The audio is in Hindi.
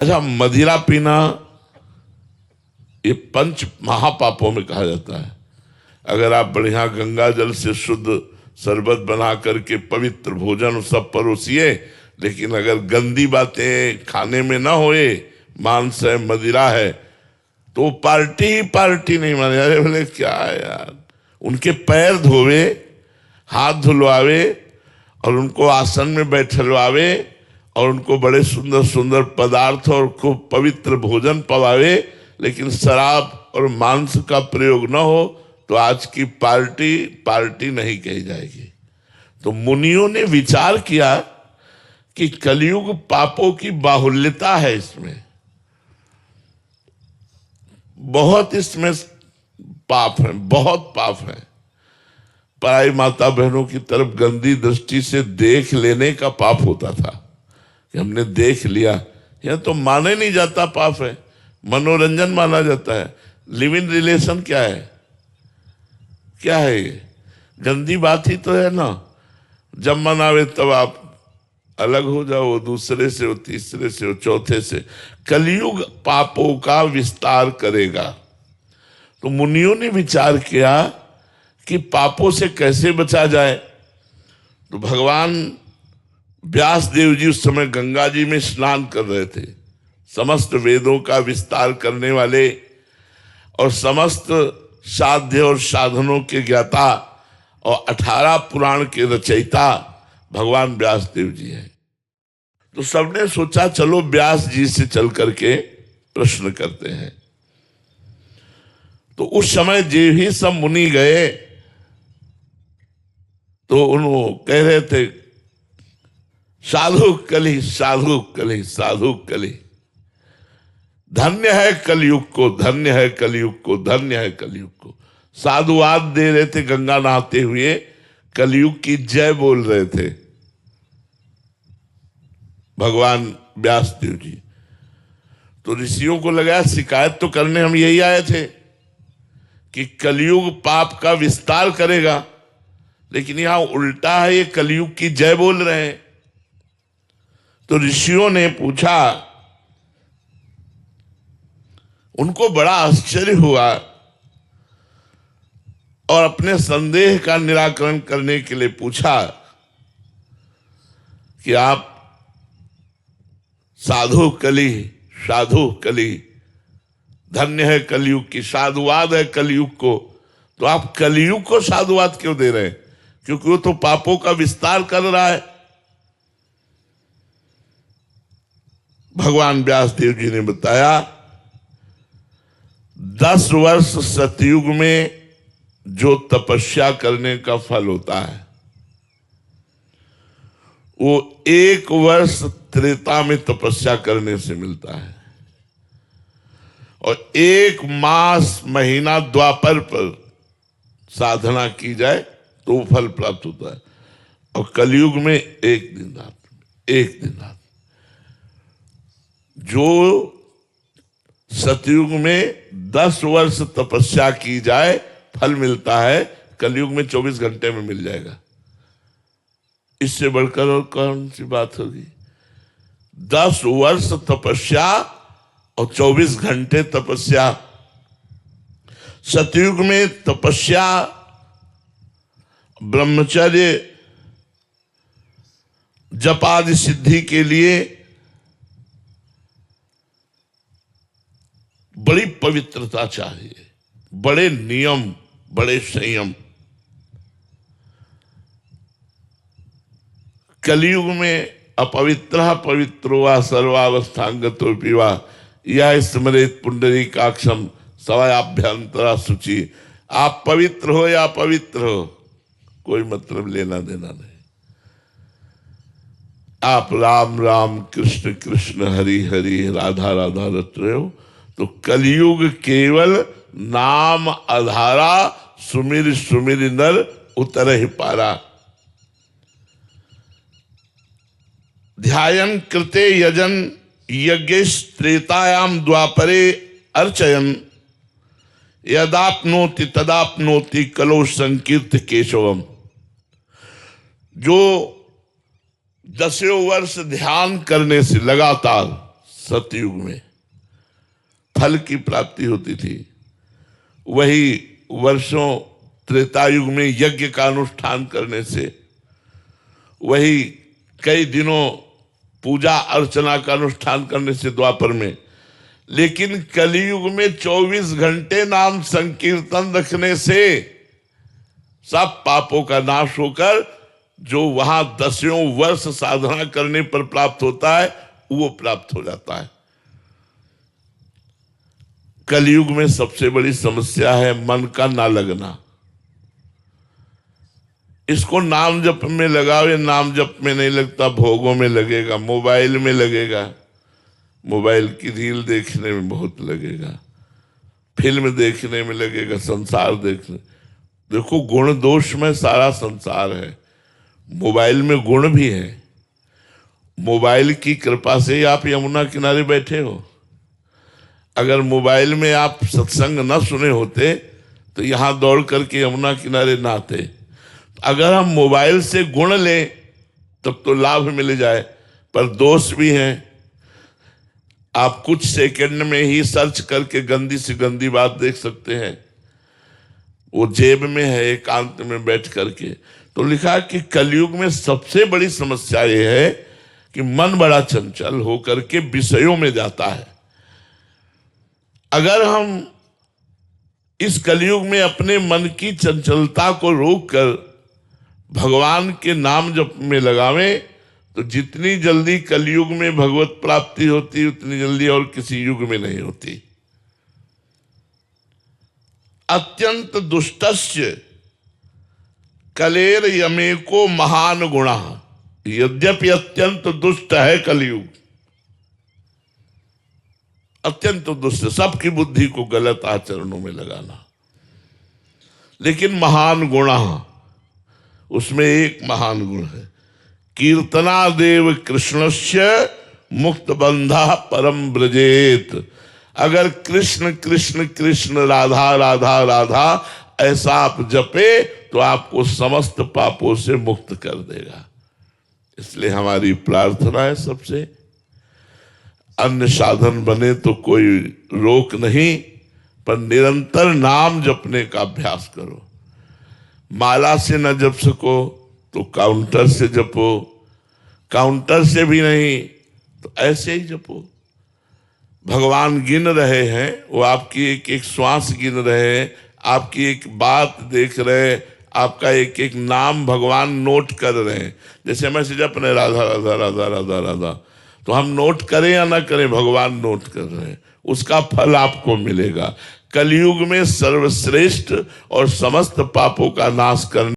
अच्छा, मदिरा पीना ये पंच महापापों में कहा जाता है। अगर आप बढ़िया गंगा जल से शुद्ध शरबत बना करके पवित्र भोजन सब परोसिए, लेकिन अगर गंदी बातें खाने में ना होए, मांस है, मदिरा है, तो पार्टी ही पार्टी नहीं माने। अरे बोले क्या है यार, उनके पैर धोवे, हाथ धुलवावे और उनको आसन में बैठलवावे और उनको बड़े सुंदर सुंदर पदार्थ और खूब पवित्र भोजन पवावे, लेकिन शराब और मांस का प्रयोग न हो, तो आज की पार्टी पार्टी नहीं कही जाएगी। तो मुनियों ने विचार किया कि कलयुग पापों की बाहुल्यता है, इसमें बहुत, इसमें पाप है, बहुत पाप है। पराई माता बहनों की तरफ गंदी दृष्टि से देख लेने का पाप होता था कि हमने देख लिया, यह तो माने नहीं जाता, पाप है, मनोरंजन माना जाता है। लिव इन रिलेशन क्या है, क्या है ये? गंदी बात ही तो है ना। जब मन आवे तब आप अलग हो जाओ, वो दूसरे से, वो तीसरे से, वो चौथे से। कलयुग पापों का विस्तार करेगा। तो मुनियों ने विचार किया कि पापों से कैसे बचा जाए। तो भगवान व्यास देव जी उस समय गंगा जी में स्नान कर रहे थे। समस्त वेदों का विस्तार करने वाले और समस्त साध्य और साधनों के ज्ञाता और 18 पुराण के रचयिता भगवान व्यास देव जी हैं। तो सबने सोचा चलो व्यास जी से चल करके प्रश्न करते हैं। तो उस समय जो ही सब मुनि गए तो उन्होंने कह रहे थे, साधु कली, साधु कली, साधु कली, धन्य है कलयुग को, धन्य है कलयुग को, धन्य है कलयुग को। साधुवाद दे रहे थे, गंगा नहाते हुए कलयुग की जय बोल रहे थे भगवान व्यास देव जी। तो ऋषियों को लगा शिकायत तो करने हम यही आए थे कि कलयुग पाप का विस्तार करेगा, लेकिन यहां उल्टा है, ये कलयुग की जय बोल रहे हैं। तो ऋषियों ने पूछा, उनको बड़ा आश्चर्य हुआ और अपने संदेह का निराकरण करने के लिए पूछा कि आप साधु कली, साधु कली, धन्य है कलयुग की, साधुवाद है कलयुग को, तो आप कलयुग को साधुवाद क्यों दे रहे हैं? क्योंकि वो तो पापों का विस्तार कर रहा है। भगवान व्यास देव जी ने बताया, 10 वर्ष सतयुग में जो तपस्या करने का फल होता है, वो 1 वर्ष त्रेता में तपस्या करने से मिलता है, और 1 मास महीना द्वापर पर साधना की जाए तो फल प्राप्त होता है। और कलयुग में 1 दिन रात, 1 दिन रात। जो सतयुग में 10 वर्ष तपस्या की जाए फल मिलता है, कलयुग में 24 घंटे में मिल जाएगा। इससे बढ़कर और कौन सी बात होगी? 10 वर्ष तपस्या और 24 घंटे तपस्या। सतयुग में तपस्या, ब्रह्मचर्य, जपादि सिद्धि के लिए बड़ी पवित्रता चाहिए, बड़े नियम, बड़े संयम। कलयुग में अपवित्र पवित्रो वा सर्वावस्थांगतो पीवा या स्मरेत पुंडरीकाक्षम सवायाभ्यंतरा शुचि। आप पवित्र हो या अपवित्र हो, कोई मतलब लेना देना नहीं। आप राम राम कृष्ण कृष्ण हरि हरि राधा राधा रट रहे हो, तो कलयुग केवल नाम आधारा, सुमिर सुमिर नर उतर पारा। ध्यायन कृते यजन यज्ञ त्रेतायाम द्वापरे अर्चयन यदाप्नोति तदाप्नोति कलो संकीर्त केशवम। जो 10 वर्ष ध्यान करने से लगातार सतयुग में फल की प्राप्ति होती थी, वही वर्षों त्रेतायुग में यज्ञ का अनुष्ठान करने से, वही कई दिनों पूजा अर्चना का अनुष्ठान करने से द्वापर में। लेकिन कलियुग में 24 घंटे नाम संकीर्तन रखने से सब पापों का नाश होकर जो वहां 10 वर्ष साधना करने पर प्राप्त होता है वो प्राप्त हो जाता है। कलियुग में सबसे बड़ी समस्या है मन का ना लगना। इसको नाम जप में लगाओ, ये नाम जप में नहीं लगता, भोगों में लगेगा, मोबाइल में लगेगा, मोबाइल की रील देखने में बहुत लगेगा, फिल्म देखने में लगेगा, संसार देखने। देखो गुण दोष में सारा संसार है, मोबाइल में गुण भी है। मोबाइल की कृपा से ही आप यमुना किनारे बैठे हो। अगर मोबाइल में आप सत्संग न सुने होते तो यहां दौड़ करके यमुना किनारे ना आते। अगर हम मोबाइल से गुण लें तब तो लाभ मिल जाए, पर दोष भी हैं। आप कुछ सेकंड में ही सर्च करके गंदी से गंदी बात देख सकते हैं, वो जेब में है एकांत में बैठ करके। तो लिखा कि कलयुग में सबसे बड़ी समस्या ये है कि मन बड़ा चंचल होकर के विषयों में जाता है। अगर हम इस कलयुग में अपने मन की चंचलता को रोककर भगवान के नाम जप में लगावें तो जितनी जल्दी कलयुग में भगवत प्राप्ति होती उतनी जल्दी और किसी युग में नहीं होती। अत्यंत दुष्टस्य कलेर यमेको महान गुणा। यद्यपि अत्यंत दुष्ट है कलयुग, अत्यंत दुष्ट, सबकी बुद्धि को गलत आचरणों में लगाना, लेकिन महान गुणा, उसमें एक महान गुण है, कीर्तनादेव कृष्णस्य मुक्त बंधा परम ब्रजेत। अगर कृष्ण कृष्ण कृष्ण राधा राधा राधा ऐसा आप जपे तो आपको समस्त पापों से मुक्त कर देगा। इसलिए हमारी प्रार्थना है सबसे, अन्य साधन बने तो कोई रोक नहीं, पर निरंतर नाम जपने का अभ्यास करो। माला से न जप सको तो काउंटर से जपो, काउंटर से भी नहीं तो ऐसे ही जपो। भगवान गिन रहे हैं, वो आपकी एक एक श्वास गिन रहे हैं, आपकी एक बात देख रहे हैं, आपका एक एक नाम भगवान नोट कर रहे हैं। जैसे हम ऐसे जप रहे राधा राधा राधा राधा राधा, तो हम नोट करें या ना करें, भगवान नोट कर रहे हैं, उसका फल आपको मिलेगा। कलयुग में सर्वश्रेष्ठ और समस्त पापों का नाश करने